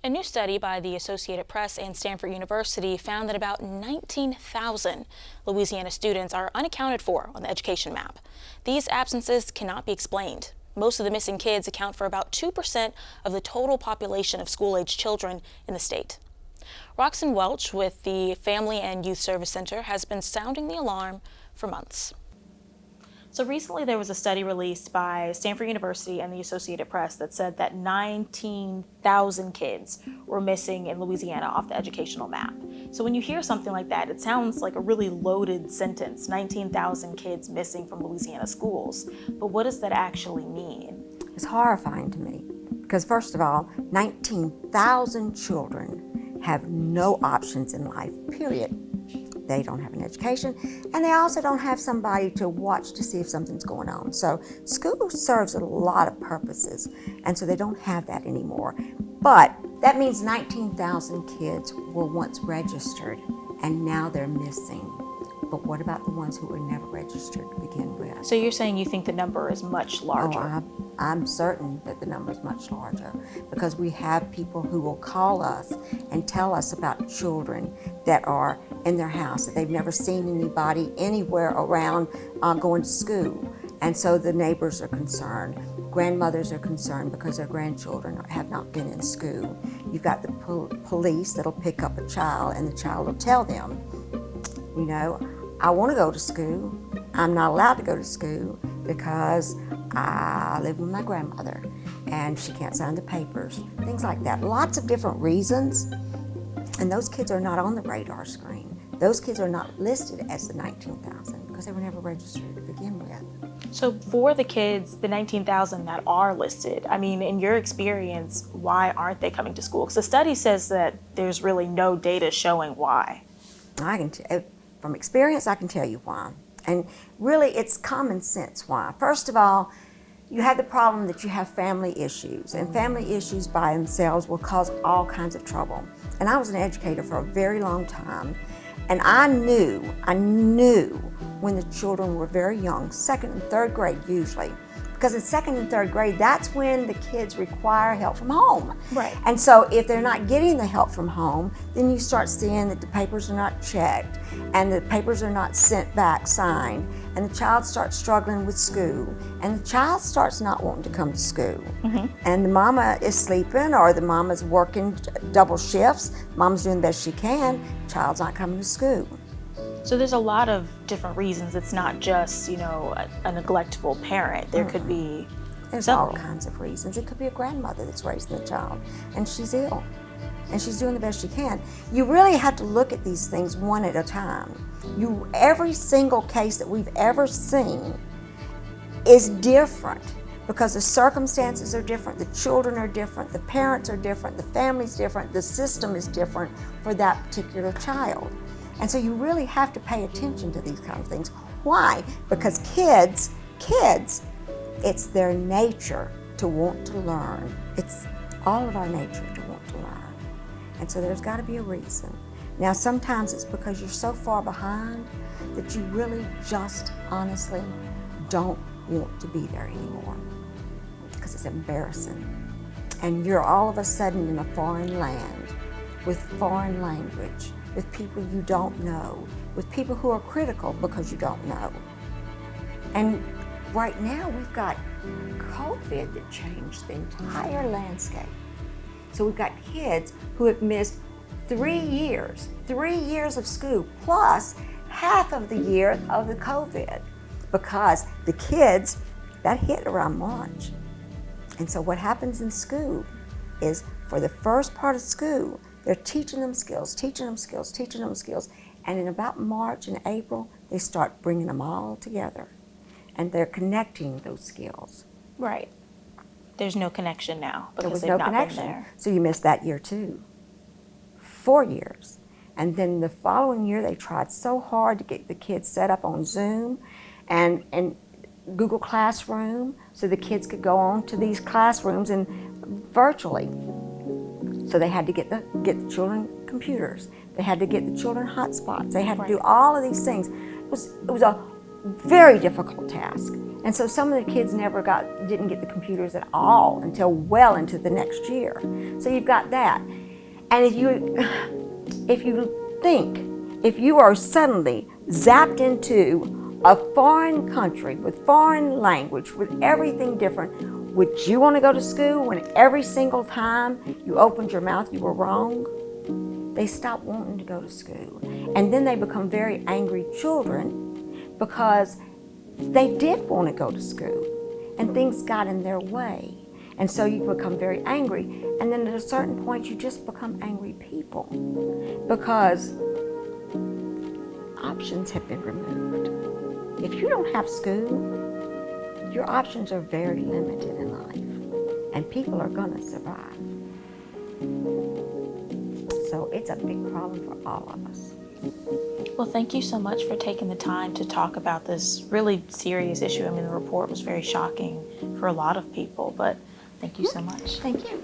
A new study by the Associated Press and Stanford University found that about 19,000 Louisiana students are unaccounted for on the education map. These absences cannot be explained. Most of the missing kids account for about 2% of the total population of school-age children in the state. Roxson Welch with the Family and Youth Service Center has been sounding the alarm for months. So recently there was a study released by Stanford University and the Associated Press that said that 19,000 kids were missing in Louisiana off the educational map. So when you hear something like that, it sounds like a really loaded sentence, 19,000 kids missing from Louisiana schools. But what does that actually mean? It's horrifying to me because, first of all, 19,000 children have no options in life, period. They don't have an education, and they also don't have somebody to watch to see if something's going on. So school serves a lot of purposes, and so they don't have that anymore. But that means 19,000 kids were once registered, and now they're missing. But what about the ones who were never registered to begin with? So you're saying you think the number is much larger? Oh, I'm certain that the number is much larger because we have people who will call us and tell us about children that are in their house, that they've never seen anybody anywhere around going to school. And so the neighbors are concerned. Grandmothers are concerned because their grandchildren have not been in school. You've got the police that'll pick up a child and the child will tell them, you know, I want to go to school. I'm not allowed to go to school because I live with my grandmother and she can't sign the papers, things like that. Lots of different reasons, and those kids are not on the radar screen. Those kids are not listed as the 19,000 because they were never registered to begin with. So for the kids, the 19,000 that are listed, I mean, in your experience, why aren't they coming to school? Because the study says that there's really no data showing why. From experience, I can tell you why. And really, it's common sense why. First of all, you have the problem that you have family issues, and family issues by themselves will cause all kinds of trouble. And I was an educator for a very long time, and I knew when the children were very young, second and third grade usually, because in second and third grade, that's when the kids require help from home. Right. And so if they're not getting the help from home, then you start seeing that the papers are not checked and the papers are not sent back signed, and the child starts struggling with school, and the child starts not wanting to come to school. Mm-hmm. And the mama is sleeping, or the mama's working double shifts, mom's doing the best she can, child's not coming to school. So there's a lot of different reasons. It's not just, a neglectful parent. There could be There's several. all kinds of reasons. It could be a grandmother that's raising the child, and she's ill, and she's doing the best she can. You really have to look at these things one at a time. Every single case that we've ever seen is different because the circumstances are different, the children are different, the parents are different, the family's different, the system is different for that particular child. And so you really have to pay attention to these kind of things. Why? Because kids, it's their nature to want to learn. It's all of our nature to want to learn. And so there's got to be a reason. Now, sometimes it's because you're so far behind that you really just honestly don't want to be there anymore because it's embarrassing. And you're all of a sudden in a foreign land with foreign language, with people you don't know, with people who are critical because you don't know. And right now we've got COVID that changed the entire landscape. So we've got kids who have missed 3 years of school, plus half of the year of the COVID, because the kids, that hit around March. And so what happens in school is for the first part of school, they're teaching them skills, and in about March and April, they start bringing them all together, and they're connecting those skills. Right. There's no connection now There because was they've no not connection, been there. so you missed that year too. 4 years. And then the following year, they tried so hard to get the kids set up on Zoom and Google Classroom so the kids could go on to these classrooms and virtually. So they had to get the children computers. They had to get the children hotspots. They had to do all of these things. It was a very difficult task. And so some of the kids didn't get the computers at all until well into the next year. So you've got that. And if you are suddenly zapped into a foreign country with foreign language, with everything different, would you want to go to school when every single time you opened your mouth you were wrong? They stop wanting to go to school. And then they become very angry children because they did want to go to school and things got in their way. And so you become very angry. And then at a certain point you just become angry people because options have been removed. If you don't have school, your options are very limited in life, and people are going to survive. So it's a big problem for all of us. Well, thank you so much for taking the time to talk about this really serious issue. I mean, the report was very shocking for a lot of people, but thank you so much. Thank you.